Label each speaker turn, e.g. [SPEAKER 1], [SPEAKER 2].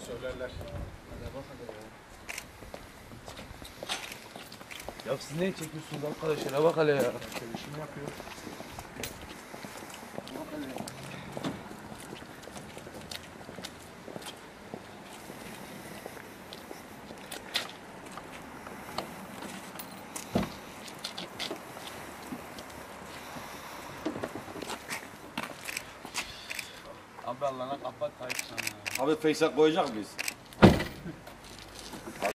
[SPEAKER 1] söylerler.
[SPEAKER 2] Hadi bak hadi ya. Ya siz ne çekiyorsunuz arkadaşlar? Bak hele ya.
[SPEAKER 1] Arkadaşım yapıyor.
[SPEAKER 2] Bak hele. Abi Allah'ına kapat kayıt sana.
[SPEAKER 3] Abi Face'e koyacak mıyız?